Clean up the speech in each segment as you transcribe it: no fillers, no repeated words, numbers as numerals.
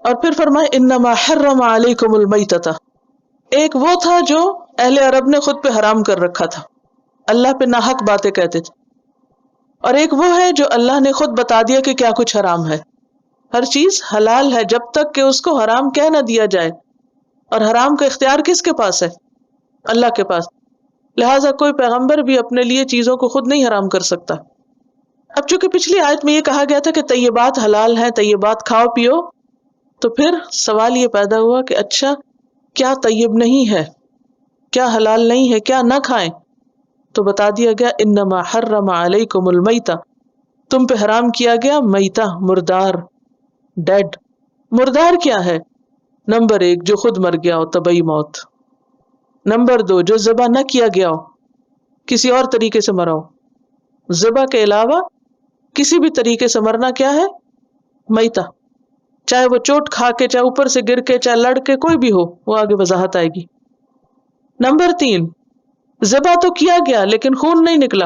اور پھر فرمائے انما حرم علیکم المیتۃ، ایک وہ تھا جو اہل عرب نے خود پہ حرام کر رکھا تھا، اللہ پہ ناحق باتیں کہتے تھے، اور ایک وہ ہے جو اللہ نے خود بتا دیا کہ کیا کچھ حرام ہے۔ ہر چیز حلال ہے جب تک کہ اس کو حرام کہہ نہ دیا جائے، اور حرام کا اختیار کس کے پاس ہے؟ اللہ کے پاس۔ لہٰذا کوئی پیغمبر بھی اپنے لیے چیزوں کو خود نہیں حرام کر سکتا۔ اب چونکہ پچھلی آیت میں یہ کہا گیا تھا کہ طیبات حلال ہیں، طیبات کھاؤ پیو، تو پھر سوال یہ پیدا ہوا کہ اچھا کیا طیب نہیں ہے، کیا حلال نہیں ہے، کیا نہ کھائیں؟ تو بتا دیا گیا انما حرم علیکم المیتہ، تم پہ حرام کیا گیا میتہ، مردار، ڈیڈ۔ مردار کیا ہے؟ نمبر 1 جو خود مر گیا ہو، طبعی موت۔ نمبر 2 جو ذبح نہ کیا گیا ہو، کسی اور طریقے سے مرا ہو۔ ذبح کے علاوہ کسی بھی طریقے سے مرنا کیا ہے؟ میتہ، چاہے وہ چوٹ کھا کے، چاہے اوپر سے گر کے، چاہے لڑ کے، کوئی بھی ہو، وہ آگے وضاحت آئے گی۔ نمبر 3 ذبح تو کیا گیا لیکن خون نہیں نکلا،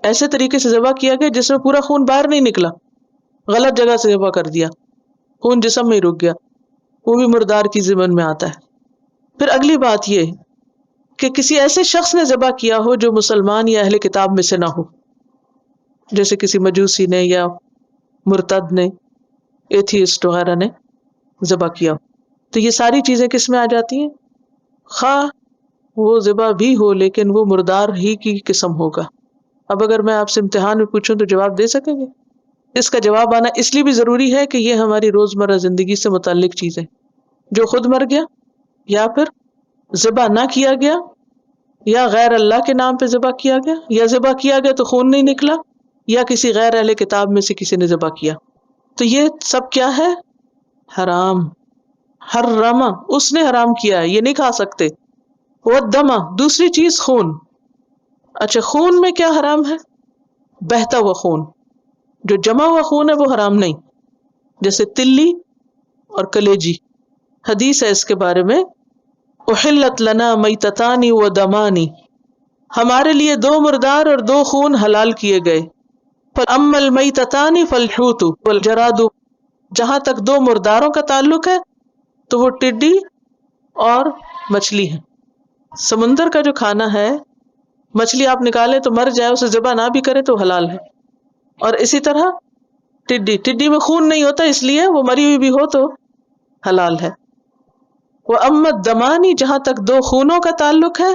ایسے طریقے سے ذبح کیا گیا جس میں پورا خون باہر نہیں نکلا، غلط جگہ سے ذبح کر دیا، خون جسم میں ہی رک گیا، وہ بھی مردار کی ضمن میں آتا ہے۔ پھر اگلی بات یہ کہ کسی ایسے شخص نے ذبح کیا ہو جو مسلمان یا اہل کتاب میں سے نہ ہو، جیسے کسی مجوسی نے یا مرتد نے، ایتھیسٹ وغیرہ نے ذبح کیا ہو، تو یہ ساری چیزیں کس میں آ جاتی ہیں؟ خواہ وہ ذبح بھی ہو لیکن وہ مردار ہی کی قسم ہوگا۔ اب اگر میں آپ سے امتحان میں پوچھوں تو جواب دے سکیں گے؟ اس کا جواب آنا اس لیے بھی ضروری ہے کہ یہ ہماری روزمرہ زندگی سے متعلق چیزیں، جو خود مر گیا، یا پھر ذبح نہ کیا گیا، یا غیر اللہ کے نام پہ ذبح کیا گیا، یا ذبح کیا گیا تو خون نہیں نکلا، یا کسی غیر اہل کتاب میں سے کسی نے ذبح کیا، تو یہ سب کیا ہے؟ حرام۔ حرم، اس نے حرام کیا ہے، یہ نہیں کھا سکتے۔ والدم، دوسری چیز خون۔ اچھا خون میں کیا حرام ہے؟ بہتا ہوا خون، جو جمع ہوا خون ہے وہ حرام نہیں، جیسے تلی اور کلیجی۔ حدیث ہے اس کے بارے میں، احلت لنا میتتان و دمانی، ہمارے لیے 2 مردار اور 2 خون حلال کیے گئے۔ فاما المیتتان فالحوت والجراد، جہاں تک 2 مرداروں کا تعلق ہے تو وہ ٹڈی اور مچھلی ہے۔ سمندر کا جو کھانا ہے، مچھلی آپ نکالیں تو مر جائے، اسے ذبح نہ بھی کرے تو حلال ہے، اور اسی طرح ٹڈی میں خون نہیں ہوتا، اس لیے وہ مری ہوئی بھی ہو تو حلال ہے۔ وہ اما الدمانی، جہاں تک 2 خونوں کا تعلق ہے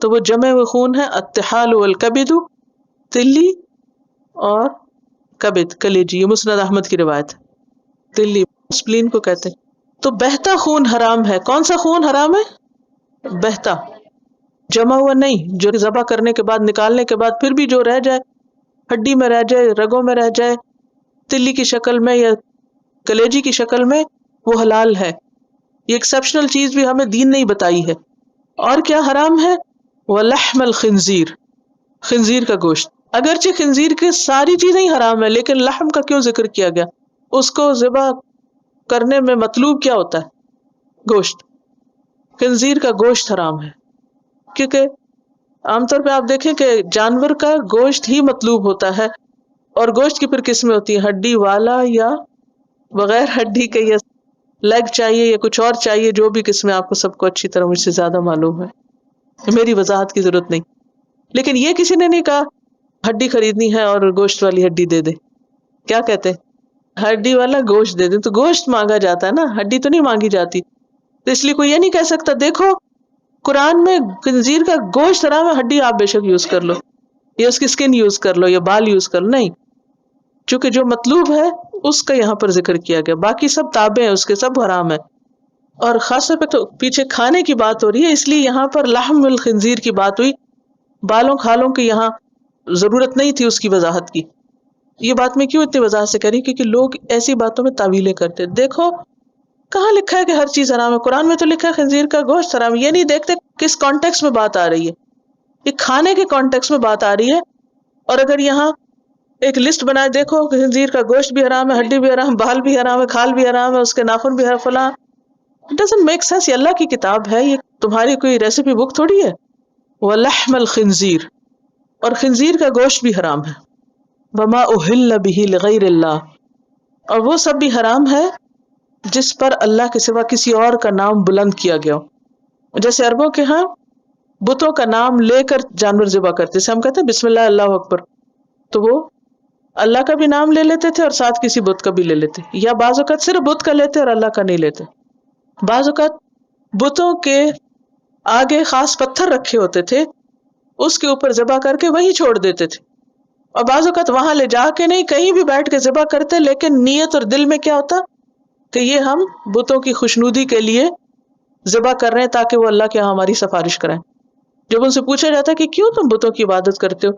تو وہ جمع ہوئے خون ہے، الطحال والکبد، تلی اور کبد، کلیجی، یہ مسند احمد کی روایت ہے۔ تلی سپلین کو کہتے ہیں۔ تو بہتا خون حرام ہے۔ کون سا خون حرام ہے؟ بہتا، جمع ہوا نہیں، جو ذبح کرنے کے بعد، نکالنے کے بعد پھر بھی جو رہ جائے، ہڈی میں رہ جائے، رگوں میں رہ جائے، تلی کی شکل میں یا کلیجی کی شکل میں، وہ حلال ہے۔ یہ ایکسیپشنل چیز بھی ہمیں دین نہیں بتائی ہے۔ اور کیا حرام ہے؟ وَلَحْمَ الْخِنْزِيرِ، خنزیر کا گوشت۔ اگرچہ خنزیر کی ساری چیزیں ہی حرام ہے، لیکن لحم کا کیوں ذکر کیا گیا؟ اس کو ذبح کرنے میں مطلوب کیا ہوتا ہے؟ گوشت۔ خنزیر کا گوشت حرام ہے، کیونکہ عام طور پہ آپ دیکھیں کہ جانور کا گوشت ہی مطلوب ہوتا ہے، اور گوشت کی پھر قسمیں ہوتی ہیں، ہڈی والا یا بغیر ہڈی کے، یا لیگ چاہیے یا کچھ اور چاہیے، جو بھی قسمیں آپ کو سب کو اچھی طرح مجھ سے زیادہ معلوم ہے، میری وضاحت کی ضرورت نہیں۔ لیکن یہ کسی نے نہیں کہا ہڈی خریدنی ہے اور گوشت والی ہڈی دے دے، کیا کہتے ہیں؟ ہڈی والا گوشت دے دے، تو گوشت مانگا جاتا ہے نا، ہڈی تو نہیں مانگی جاتی۔ تو اس لیے کوئی یہ نہیں کہہ سکتا دیکھو قرآن میں خنزیر کا گوشت حرام ہے، ہڈی آپ بے شک یوز کر لو، یا اس کی سکن یوز کر لو، یا بال یوز کر لو، نہیں، چونکہ جو مطلوب ہے اس کا یہاں پر ذکر کیا گیا، باقی سب تابع ہیں اس کے، سب حرام ہے۔ اور خاص طور پہ تو پیچھے کھانے کی بات ہو رہی ہے، اس لیے یہاں پر لحم الخنزیر کی بات ہوئی، بالوں کھالوں کی یہاں ضرورت نہیں تھی اس کی وضاحت کی۔ یہ بات میں کیوں اتنی وضاحت سے کری؟ کیونکہ لوگ ایسی باتوں میں تعویلیں کرتے، دیکھو کہاں لکھا ہے کہ ہر چیز حرام ہے؟ قرآن میں تو لکھا ہے خنزیر کا گوشت حرام، یہ نہیں دیکھتے کس کانٹیکس میں بات آ رہی ہے، یہ کھانے کے کانٹیکس میں بات آ رہی ہے۔ اور اگر یہاں ایک لسٹ بنائے، دیکھو خنزیر کا گوشت بھی حرام ہے، ہڈی بھی حرام، بال بھی حرام ہے، کھال بھی حرام ہے، اس کے ناخن بھی حرام، فلاں، اٹ ڈزنٹ میک سینس۔ یہ اللہ کی کتاب ہے، یہ تمہاری کوئی ریسیپی بک تھوڑی ہے۔ وَلَحْمَ الْخِنْزِيرِ، اور خنزیر کا گوشت بھی حرام ہے۔ وَمَا أُهِلَّ بِهِ لِغَيْرِ اللَّهِ، اور وہ سب بھی حرام ہے جس پر اللہ کے سوا کسی اور کا نام بلند کیا گیا ہو. جیسے عربوں کے ہاں بتوں کا نام لے کر جانور ذبح کرتے، جیسے ہم کہتے ہیں بسم اللہ اللہ اکبر، تو وہ اللہ کا بھی نام لے لیتے تھے اور ساتھ کسی بت کا بھی لے لیتے، یا بعض اوقات صرف بت کا لیتے اور اللہ کا نہیں لیتے. بعض اوقات بتوں کے آگے خاص پتھر رکھے ہوتے تھے، اس کے اوپر ذبح کر کے وہیں چھوڑ دیتے تھے، اور بعض اوقات وہاں لے جا کے نہیں، کہیں بھی بیٹھ کے ذبح کرتے، لیکن نیت اور دل میں کیا ہوتا کہ یہ ہم بتوں کی خوشنودی کے لیے ذبح کر رہے ہیں تاکہ وہ اللہ کے یہاں ہماری سفارش کریں. جب ان سے پوچھا جاتا ہے کہ کیوں تم بتوں کی عبادت کرتے ہو،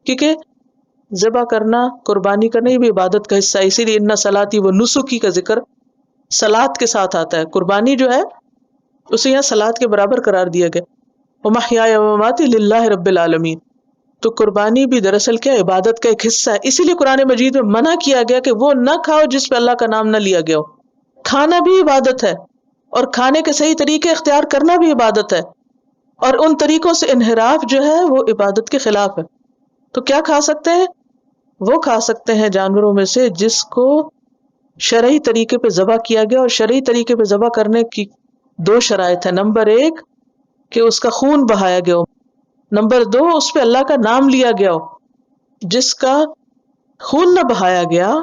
کیونکہ ذبح کرنا، قربانی کرنا، یہ بھی عبادت کا حصہ ہے. اسی لیے ان صلاتی و نسکی کا ذکر صلات کے ساتھ آتا ہے. قربانی جو ہے اسے یہاں صلات کے برابر قرار دیا گیا. ومحیایا ومماتی للہ رب العالمین. تو قربانی بھی دراصل کیا عبادت کا ایک حصہ ہے. اسی لیے قرآن مجید میں منع کیا گیا کہ وہ نہ کھاؤ جس پہ اللہ کا نام نہ لیا گیا ہو. کھانا بھی عبادت ہے، اور کھانے کے صحیح طریقے اختیار کرنا بھی عبادت ہے، اور ان طریقوں سے انحراف جو ہے وہ عبادت کے خلاف ہے. تو کیا کھا سکتے ہیں؟ وہ کھا سکتے ہیں جانوروں میں سے جس کو شرعی طریقے پہ ذبح کیا گیا، اور شرعی طریقے پہ ذبح کرنے کی 2 شرائط ہے. نمبر 1 کہ اس کا خون بہایا گیا ہو. نمبر 2 اس پہ اللہ کا نام لیا گیا ہو. جس کا خون نہ بہایا گیا،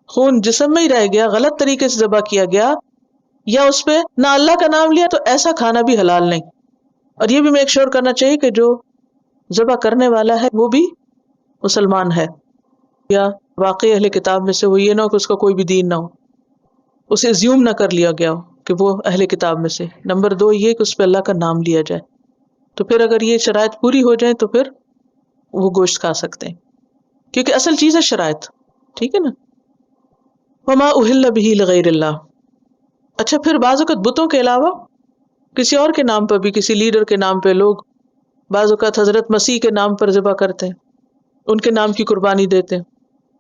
خون جسم میں ہی رہ گیا، غلط طریقے سے ذبح کیا گیا، یا اس پہ نہ اللہ کا نام لیا، تو ایسا کھانا بھی حلال نہیں. اور یہ بھی میک شور کرنا چاہیے کہ جو ذبح کرنے والا ہے وہ بھی مسلمان ہے، یا واقعی اہل کتاب میں سے. وہ یہ نہ ہو کہ اس کا کوئی بھی دین نہ ہو، اسے زیوم نہ کر لیا گیا ہو کہ وہ اہل کتاب میں سے. نمبر 2 یہ کہ اس پہ اللہ کا نام لیا جائے. تو پھر اگر یہ شرائط پوری ہو جائیں تو پھر وہ گوشت کھا سکتے ہیں، کیونکہ اصل چیز ہے شرائط. ٹھیک ہے نا. وما اہل بہ لغیر اللہ. اچھا، پھر بعض اوقات بتوں کے علاوہ کسی اور کے نام پر بھی، کسی لیڈر کے نام پہ لوگ بعض اوقات حضرت مسیح کے نام پر ذبح کرتے ہیں، ان کے نام کی قربانی دیتے ہیں.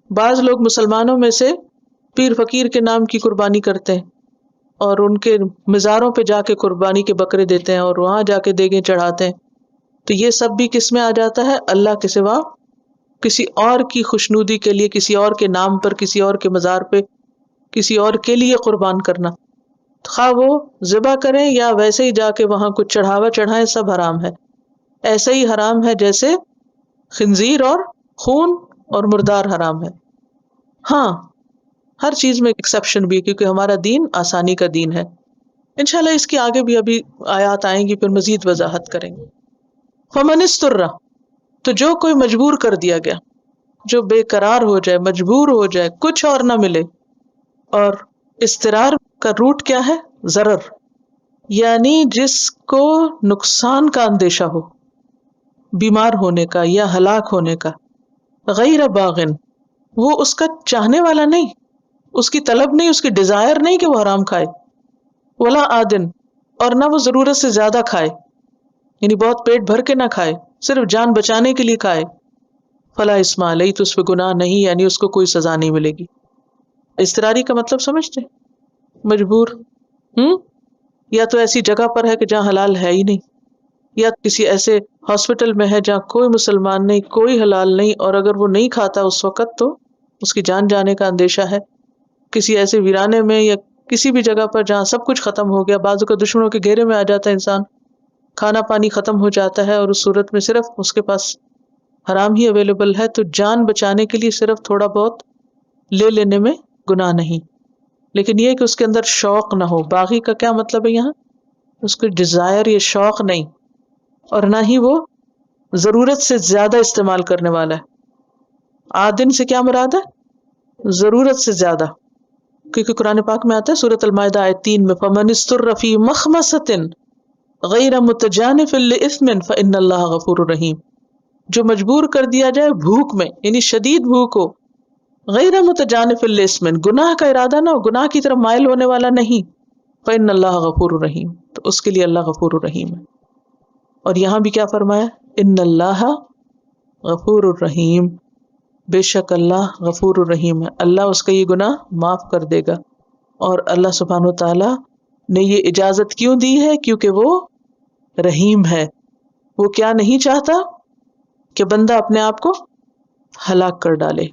بعض لوگ مسلمانوں میں سے پیر فقیر کے نام کی قربانی کرتے ہیں اور ان کے مزاروں پہ جا کے قربانی کے بکرے دیتے ہیں اور وہاں جا کے دیگیں چڑھاتے ہیں. تو یہ سب بھی کس میں آ جاتا ہے؟ اللہ کے سوا کسی اور کی خوشنودی کے لیے، کسی اور کے نام پر، کسی اور کے مزار پہ، کسی اور کے لیے قربان کرنا. خواہ وہ ذبح کریں یا ویسے ہی جا کے وہاں کچھ چڑھاوا چڑھائیں، سب حرام ہے. ایسا ہی حرام ہے جیسے خنزیر اور خون اور مردار حرام ہے. ہاں، ہر چیز میں ایکسیپشن بھی ہے، کیونکہ ہمارا دین آسانی کا دین ہے. انشاءاللہ اس کی آگے بھی ابھی آیات آئیں گی، پھر مزید وضاحت کریں گے. فمن استر، تو جو کوئی مجبور کر دیا گیا، جو بے قرار ہو جائے، مجبور ہو جائے، کچھ اور نہ ملے. اور استرار کا روٹ کیا ہے؟ ضرر، یعنی جس کو نقصان کا اندیشہ ہو، بیمار ہونے کا یا ہلاک ہونے کا. غیر باغن، وہ اس کا چاہنے والا نہیں، اس کی طلب نہیں، اس کی ڈیزائر نہیں کہ وہ حرام کھائے. ولا عادن، اور نہ وہ ضرورت سے زیادہ کھائے، یعنی بہت پیٹ بھر کے نہ کھائے، صرف جان بچانے کے لیے کھائے. فلا اسم علیہ، تو اس پہ گناہ نہیں، یعنی اس کو کوئی سزا نہیں ملے گی. استراری کا مطلب سمجھتے ہیں؟ مجبور، یا تو ایسی جگہ پر ہے کہ جہاں حلال ہے ہی نہیں، یا کسی ایسے ہاسپٹل میں ہے جہاں کوئی مسلمان نہیں، کوئی حلال نہیں، اور اگر وہ نہیں کھاتا اس وقت تو اس کی جان جانے کا اندیشہ ہے. کسی ایسے ویرانے میں یا کسی بھی جگہ پر جہاں سب کچھ ختم ہو گیا، بعض اوقات دشمنوں کے گھیرے میں آ جاتا ہے انسان، کھانا پانی ختم ہو جاتا ہے، اور اس صورت میں صرف اس کے پاس حرام ہی اویلیبل ہے، تو جان بچانے کے لیے صرف تھوڑا بہت لے لینے میں گناہ نہیں. لیکن یہ کہ اس کے اندر شوق نہ ہو. باغی کا کیا مطلب ہے یہاں؟ اس کو ڈیزائر یا شوق نہیں، اور نہ ہی وہ ضرورت سے زیادہ استعمال کرنے والا ہے. عادن سے کیا مراد ہے؟ ضرورت سے زیادہ، کیونکہ قرآن پاک میں آتا ہے سورۃ المائدہ آیت 3 میں فَمَنِ اسْتُرَّ فِي مَخْمَصَةٍ غَيْرَ مُتَجَانِفٍ لِإِثْمٍ فَإِنَّ اللَّهَ غَفُورٌ رَحِيمٌ. جو مجبور کر دیا جائے بھوک میں، یعنی شدید بھوک ہو، غیر متجانف لِإِثْمٍ، گناہ کا ارادہ نہ ہو، گناہ کی طرف مائل ہونے والا نہیں، فَإِنَّ اللَّهَ غَفُورٌ رَحِيمٌ، تو اس کے لیے اللہ غفور الرحیم ہے. اور یہاں بھی کیا فرمایا؟ ان اللہ غفور الرحیم، بے شک اللہ غفور الرحیم ہے، اللہ اس کا یہ گناہ معاف کر دے گا. اور اللہ سبحانہ وتعالی نے یہ اجازت کیوں دی ہے؟ کیونکہ وہ رحیم ہے. وہ کیا نہیں چاہتا کہ بندہ اپنے آپ کو ہلاک کر ڈالے.